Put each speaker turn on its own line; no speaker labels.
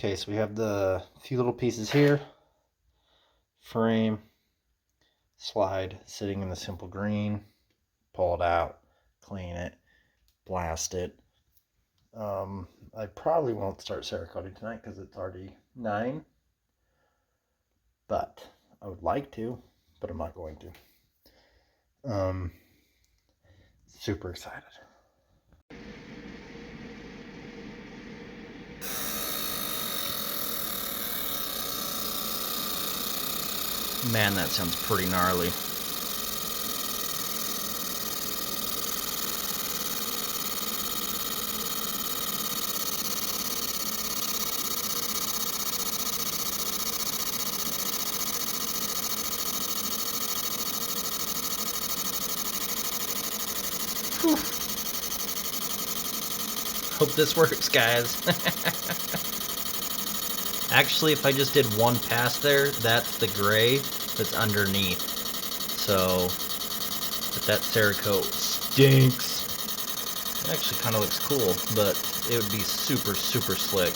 Okay, so we have the few little pieces here. Frame, slide, sitting in the simple green. Pull it out, clean it, blast it. I probably won't start Cerakoting tonight because it's already 9. But I would like to, but I'm not going to. Super excited. Man, that sounds pretty gnarly. Whew. Hope this works, guys. Actually, if I just did one pass there, that's the gray that's underneath. So, but that Cerakote stinks. It actually kind of looks cool, but it would be super, super slick.